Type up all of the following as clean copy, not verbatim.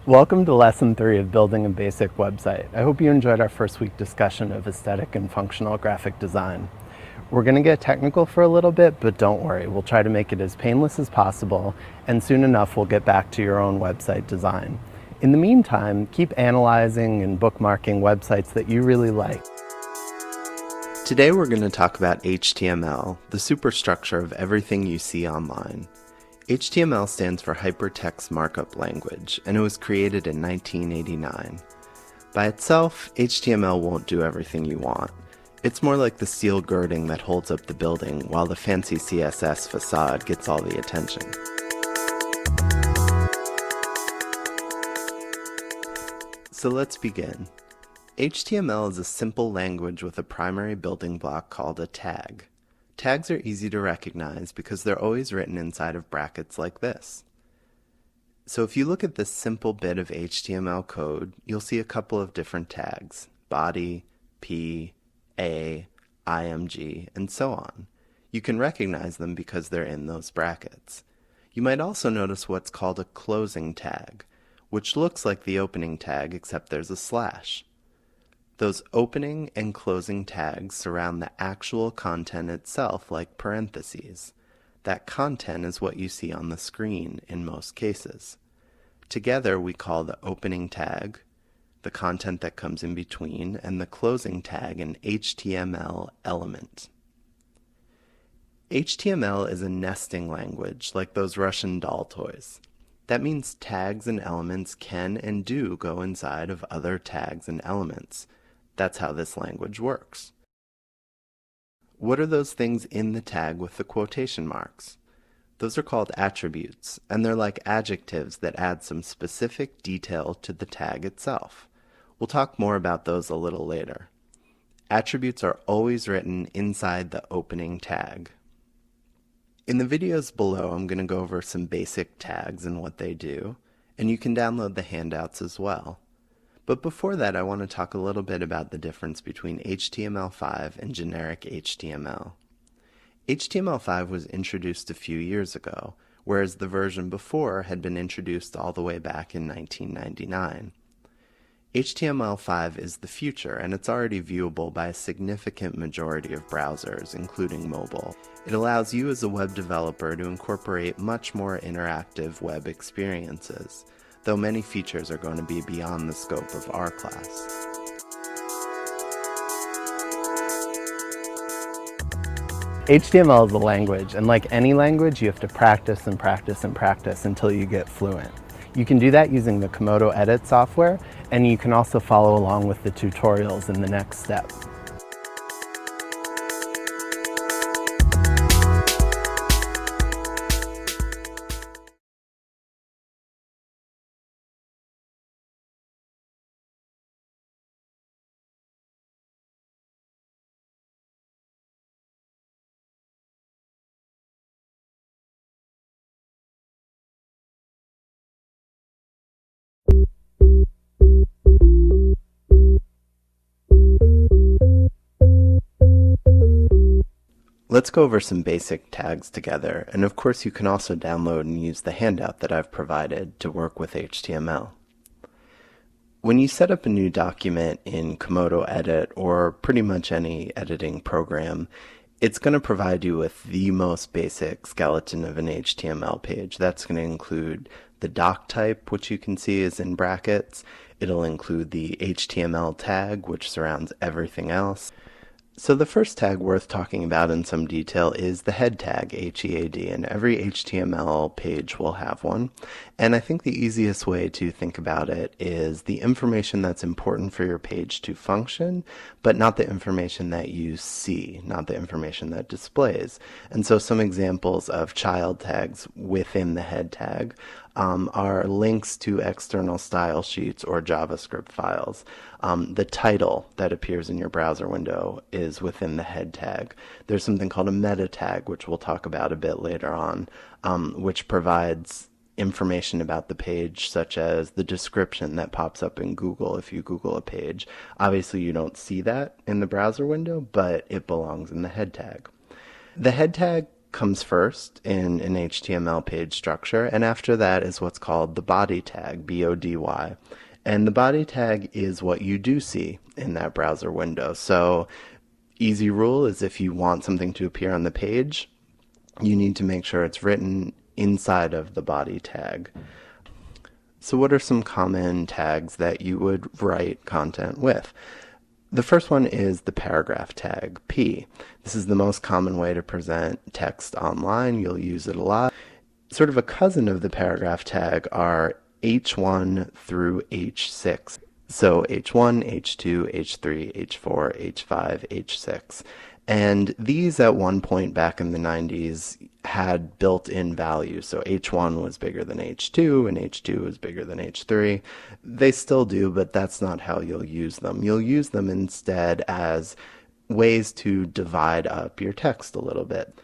Welcome to Lesson 3 of Building a Basic Website. I hope you enjoyed our first week discussion of aesthetic and functional graphic design. We're going to get technical for a little bit, but don't worry, we'll try to make it as painless as possible, and soon enough we'll get back to your own website design. In the meantime, keep analyzing and bookmarking websites that you really like. Today we're going to talk about HTML, the superstructure of everything you see online. HTML stands for Hypertext Markup Language, and it was created in 1989. By itself, HTML won't do everything you want. It's more like the steel girding that holds up the building, while the fancy CSS facade gets all the attention. So let's begin. HTML is a simple language with a primary building block called a tag. Tags are easy to recognize because they're always written inside of brackets like this. So if you look at this simple bit of HTML code, you'll see a couple of different tags: body, p, a, img, and so on. You can recognize them because they're in those brackets. You might also notice what's called a closing tag, which looks like the opening tag except there's a slash. Those opening and closing tags surround the actual content itself like parentheses. That content is what you see on the screen in most cases. Together we call the opening tag, the content that comes in between, and the closing tag an HTML element. HTML is a nesting language like those Russian doll toys. That means tags and elements can and do go inside of other tags and elements. That's how this language works. What are those things in the tag with the quotation marks? Those are called attributes, and they're like adjectives that add some specific detail to the tag itself. We'll talk more about those a little later. Attributes are always written inside the opening tag. In the videos below, I'm going to go over some basic tags and what they do, and you can download the handouts as well. But before that, I want to talk a little bit about the difference between HTML5 and generic HTML. HTML5 was introduced a few years ago, whereas the version before had been introduced all the way back in 1999. HTML5 is the future, and it's already viewable by a significant majority of browsers, including mobile. It allows you as a web developer to incorporate much more interactive web experiences, though many features are going to be beyond the scope of our class. HTML is a language, and like any language, you have to practice and practice and practice until you get fluent. You can do that using the Komodo Edit software, and you can also follow along with the tutorials in the next step. Let's go over some basic tags together, and of course you can also download and use the handout that I've provided to work with HTML. When you set up a new document in Komodo Edit or pretty much any editing program, it's going to provide you with the most basic skeleton of an HTML page. That's going to include the doc type, which you can see is in brackets. It'll include the HTML tag, which surrounds everything else. So the first tag worth talking about in some detail is the head tag, HEAD, and every HTML page will have one. And I think the easiest way to think about it is the information that's important for your page to function, but not the information that you see, not the information that displays. And so some examples of child tags within the head tag are links to external style sheets or JavaScript files. The title that appears in your browser window is within the head tag. There's something called a meta tag, which we'll talk about a bit later on, which provides information about the page, such as the description that pops up in Google if you Google a page. Obviously, you don't see that in the browser window, but it belongs in the head tag. The head tag comes first in an HTML page structure, and after that is what's called the body tag, B-O-D-Y. And the body tag is what you do see in that browser window. So easy rule is if you want something to appear on the page, you need to make sure it's written inside of the body tag. So what are some common tags that you would write content with? The first one is the paragraph tag, P. This is the most common way to present text online. You'll use it a lot. Sort of a cousin of the paragraph tag are H1 through H6. So H1, H2, H3, H4, H5, H6. And these at one point back in the 90s had built-in values. So H1 was bigger than H2 and H2 was bigger than H3. They still do, but that's not how you'll use them. You'll use them instead as ways to divide up your text a little bit.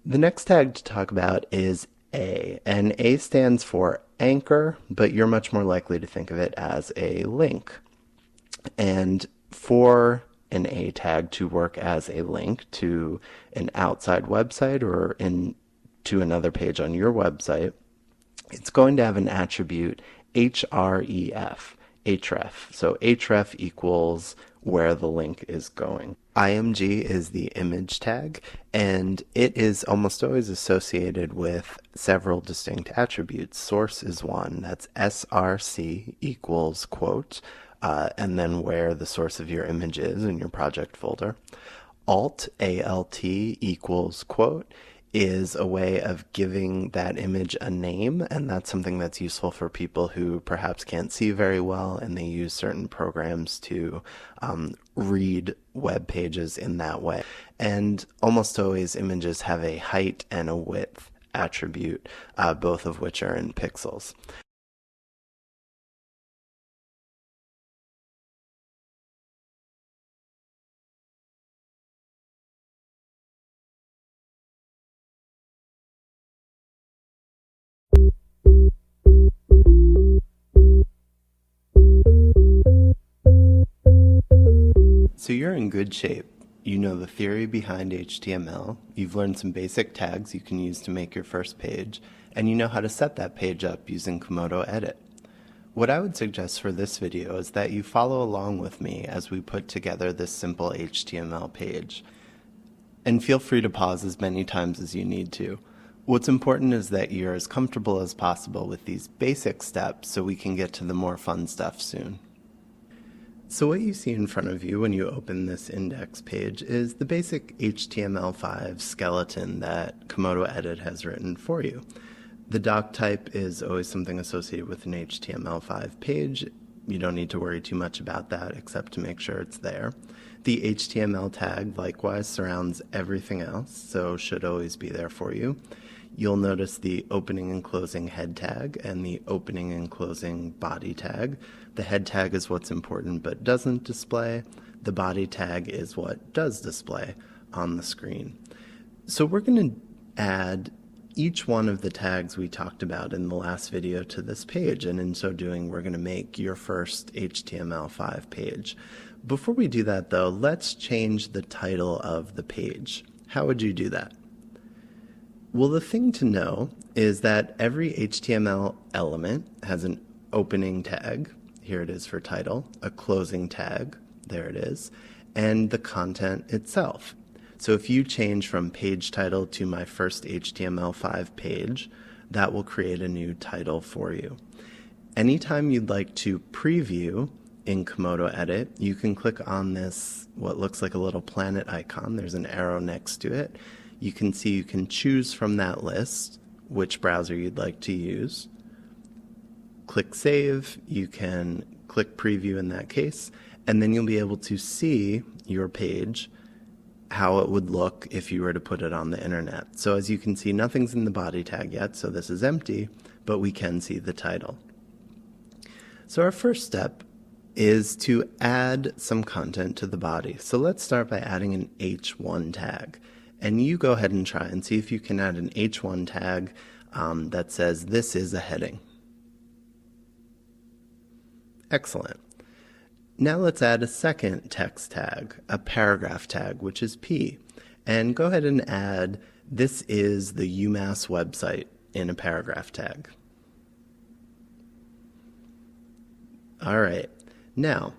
The next tag to talk about is A, and A stands for anchor, but you're much more likely to think of it as a link. And for an A tag to work as a link to an outside website or to another page on your website, it's going to have an attribute href, So href equals where the link is going. IMG is the image tag, and it is almost always associated with several distinct attributes. Source is one, that's src equals quote, and then where the source of your image is in your project folder. Alt, A-L-T, equals quote, is a way of giving that image a name, and that's something that's useful for people who perhaps can't see very well and they use certain programs to read web pages in that way. And almost always images have a height and a width attribute, both of which are in pixels. So you're in good shape. You know the theory behind HTML, you've learned some basic tags you can use to make your first page, and you know how to set that page up using Komodo Edit. What I would suggest for this video is that you follow along with me as we put together this simple HTML page. And feel free to pause as many times as you need to. What's important is that you're as comfortable as possible with these basic steps so we can get to the more fun stuff soon. So what you see in front of you when you open this index page is the basic HTML5 skeleton that Komodo Edit has written for you. The doc type is always something associated with an HTML5 page. You don't need to worry too much about that except to make sure it's there. The HTML tag likewise surrounds everything else, so should always be there for you. You'll notice the opening and closing head tag and the opening and closing body tag. The head tag is what's important but doesn't display. The body tag is what does display on the screen. So we're going to add each one of the tags we talked about in the last video to this page, and in so doing we're going to make your first HTML5 page. Before we do that though, let's change the title of the page. How would you do that? Well, the thing to know is that every HTML element has an opening tag, here it is for title, a closing tag, there it is, and the content itself. So if you change from page title to my first HTML5 page, that will create a new title for you. Anytime you'd like to preview in Komodo Edit, you can click on this, what looks like a little planet icon, there's an arrow next to it. You can see you can choose from that list which browser you'd like to use. Click Save, you can click Preview in that case, and then you'll be able to see your page, how it would look if you were to put it on the internet. So as you can see, nothing's in the body tag yet, so this is empty, but we can see the title. So our first step is to add some content to the body. So let's start by adding an H1 tag. And you go ahead and try and see if you can add an H1 tag that says this is a heading. Excellent. Now let's add a second text tag, a paragraph tag, which is P. And go ahead and add This is the UMass website in a paragraph tag. All right. Now,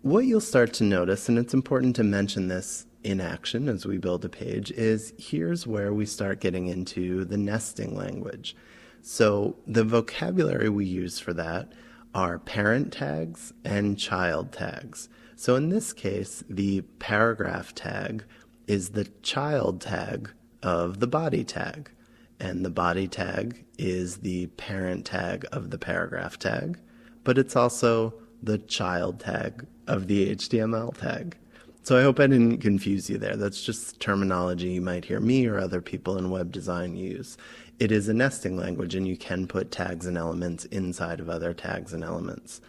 what you'll start to notice, and it's important to mention this in action as we build a page, is here's where we start getting into the nesting language. So the vocabulary we use for that are parent tags and child tags. So in this case, the paragraph tag is the child tag of the body tag, and the body tag is the parent tag of the paragraph tag, but it's also the child tag of the HTML tag. So I hope I didn't confuse you there. That's just terminology you might hear me or other people in web design use. It is a nesting language, and you can put tags and elements inside of other tags and elements.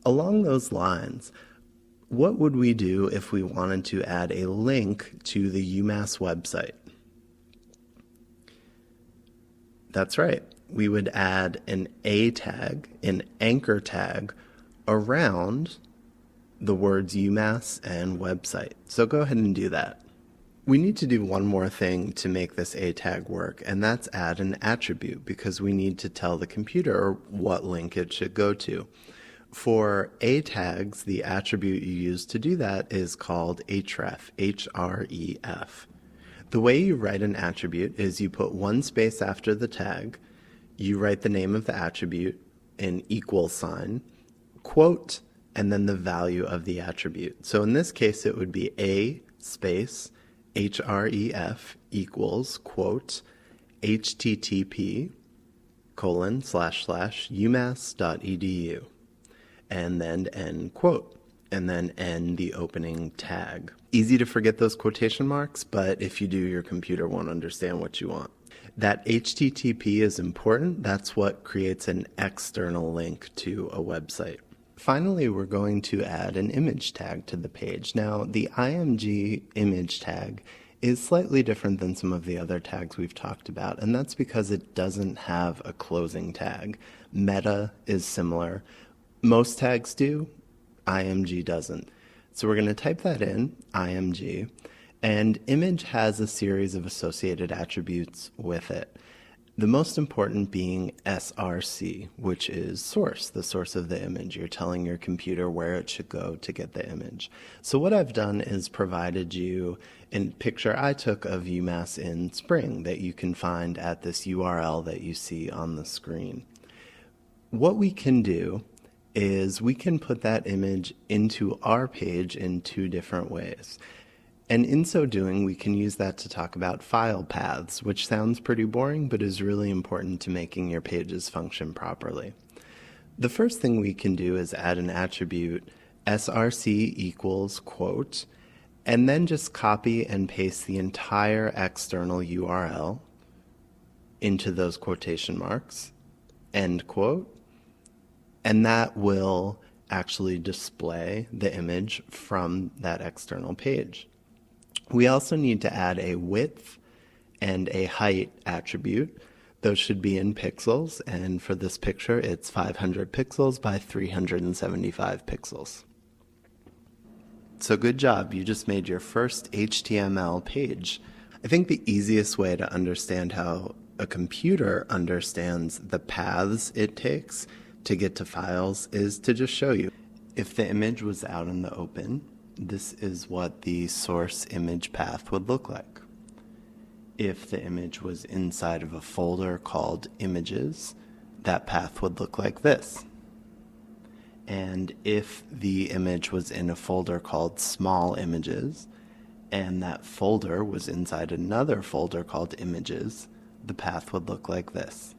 Along those lines, what would we do if we wanted to add a link to the UMass website? That's right. We would add an A tag, an anchor tag, around the words UMass and website. So go ahead and do that. We need to do one more thing to make this A tag work, and that's add an attribute, because we need to tell the computer what link it should go to. For A tags, the attribute you use to do that is called href, H-R-E-F. The way you write an attribute is you put one space after the tag, you write the name of the attribute, an equal sign, quote, and then the value of the attribute. So in this case, it would be A space href equals, quote, http ://umass.edu, and then end quote, and then end the opening tag. Easy to forget those quotation marks, but if you do, your computer won't understand what you want. That HTTP is important. That's what creates an external link to a website. Finally, we're going to add an image tag to the page. Now, the IMG image tag is slightly different than some of the other tags we've talked about, and that's because it doesn't have a closing tag. Meta is similar. Most tags do, IMG doesn't. So we're going to type that in, IMG, and image has a series of associated attributes with it. The most important being SRC, which is source, the source of the image. You're telling your computer where it should go to get the image. So what I've done is provided you a picture I took of UMass in spring that you can find at this URL that you see on the screen. What we can do is we can put that image into our page in two different ways. And in so doing, we can use that to talk about file paths, which sounds pretty boring, but is really important to making your pages function properly. The first thing we can do is add an attribute, src equals, quote, and then just copy and paste the entire external URL into those quotation marks, end quote, and that will actually display the image from that external page. We also need to add a width and a height attribute. Those should be in pixels, and for this picture it's 500 pixels by 375 pixels. So good job, you just made your first HTML page. I think the easiest way to understand how a computer understands the paths it takes to get to files is to just show you. If the image was out in the open, this is what the source image path would look like. If the image was inside of a folder called images, that path would look like this. And if the image was in a folder called small images, and that folder was inside another folder called images, the path would look like this.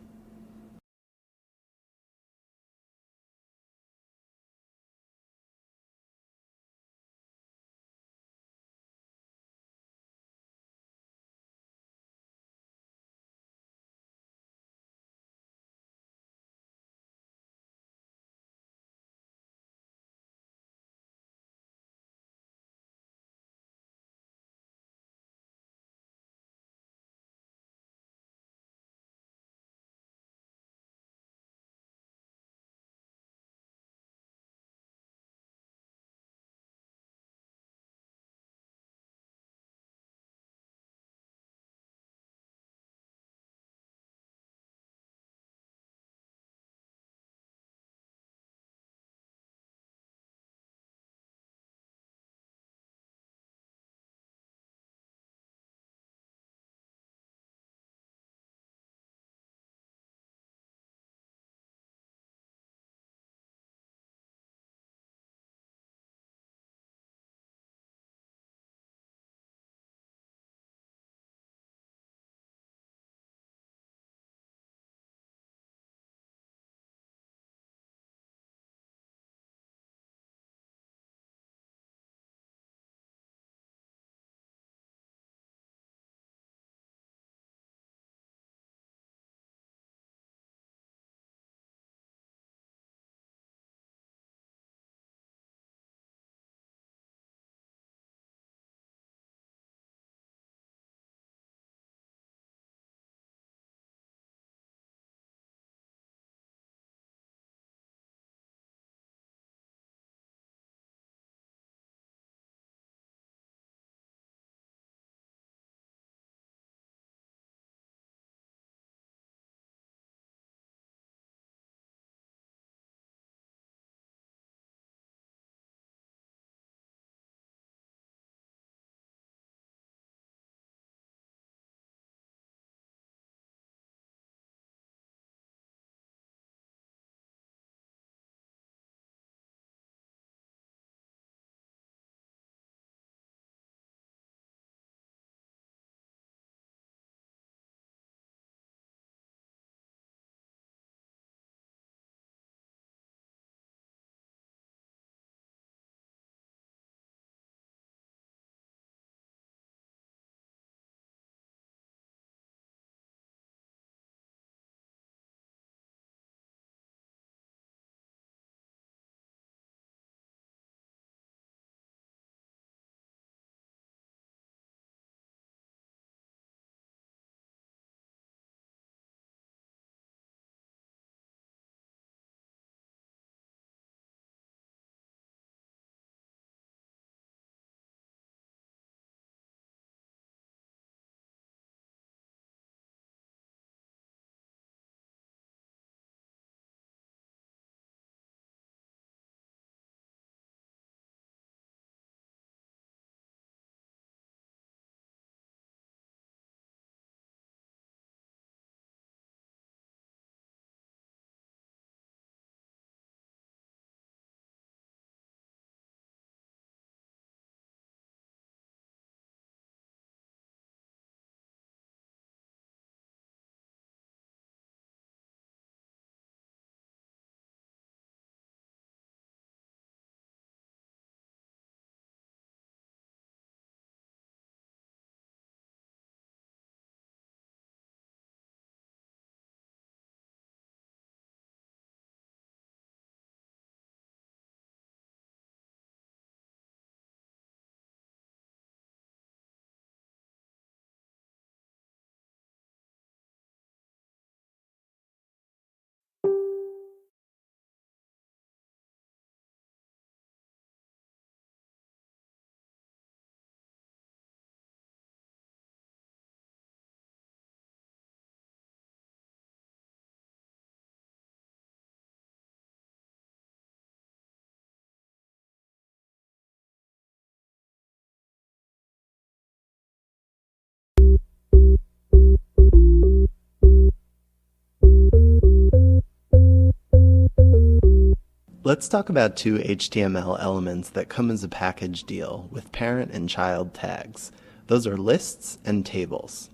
Let's talk about two HTML elements that come as a package deal with parent and child tags. Those are lists and tables.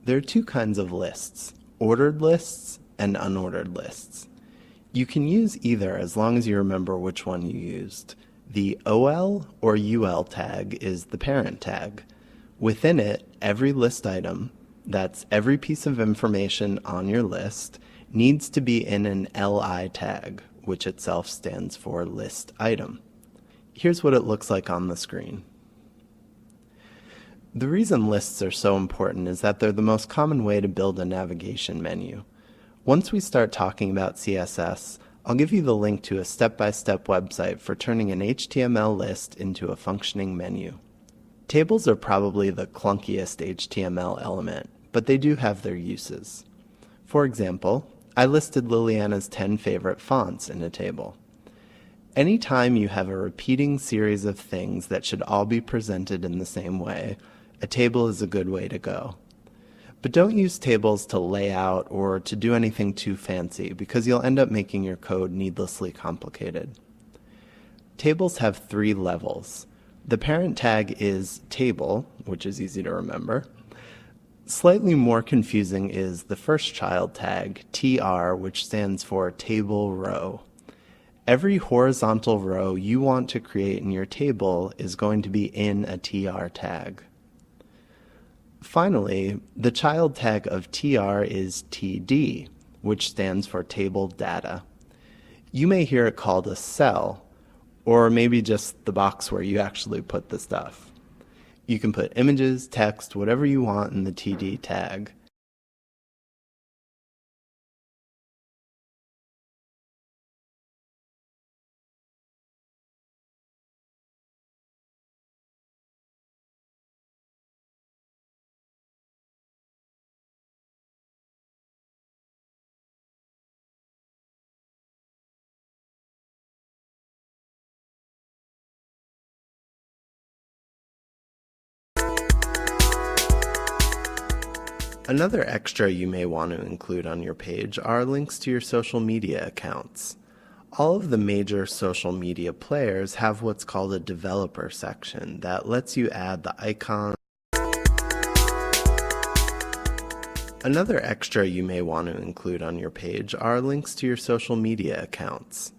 There are two kinds of lists, ordered lists and unordered lists. You can use either as long as you remember which one you used. The OL or UL tag is the parent tag. Within it, every list item, that's every piece of information on your list, needs to be in an LI tag, which itself stands for list item. Here's what it looks like on the screen. The reason lists are so important is that they're the most common way to build a navigation menu. Once we start talking about CSS, I'll give you the link to a step-by-step website for turning an HTML list into a functioning menu. Tables are probably the clunkiest HTML element, but they do have their uses. For example, I listed Liliana's 10 favorite fonts in a table. Anytime you have a repeating series of things that should all be presented in the same way, a table is a good way to go. But don't use tables to lay out or to do anything too fancy, because you'll end up making your code needlessly complicated. Tables have three levels. The parent tag is table, which is easy to remember. Slightly more confusing is the first child tag, TR, which stands for table row. Every horizontal row you want to create in your table is going to be in a TR tag. Finally, the child tag of TR is TD, which stands for table data. You may hear it called a cell, or maybe just the box where you actually put the stuff. You can put images, text, whatever you want in the TD tag. Another extra you may want to include on your page are links to your social media accounts. All of the major social media players have what's called a developer section that lets you add the icons. Another extra you may want to include on your page are links to your social media accounts.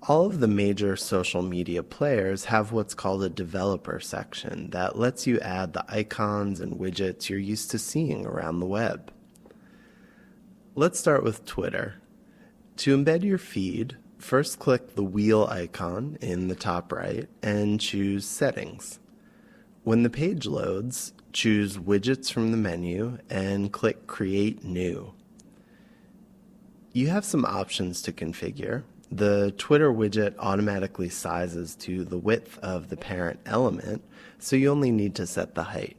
All of the major social media players have what's called a developer section that lets you add the icons and widgets you're used to seeing around the web. Let's start with Twitter. To embed your feed, first click the wheel icon in the top right and choose Settings. When the page loads, choose Widgets from the menu and click Create New. You have some options to configure. The Twitter widget automatically sizes to the width of the parent element, so you only need to set the height.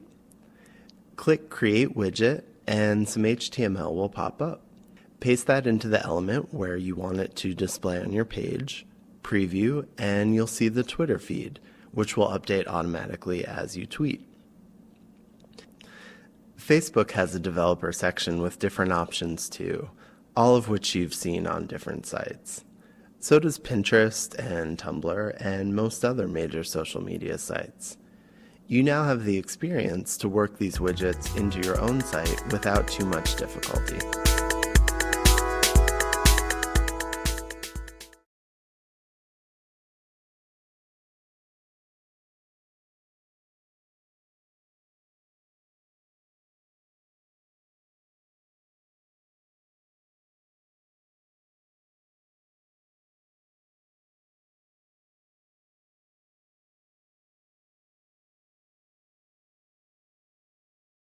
Click Create Widget and some HTML will pop up. Paste that into the element where you want it to display on your page, preview, and you'll see the Twitter feed, which will update automatically as you tweet. Facebook has a developer section with different options too, all of which you've seen on different sites. So does Pinterest and Tumblr and most other major social media sites. You now have the experience to work these widgets into your own site without too much difficulty.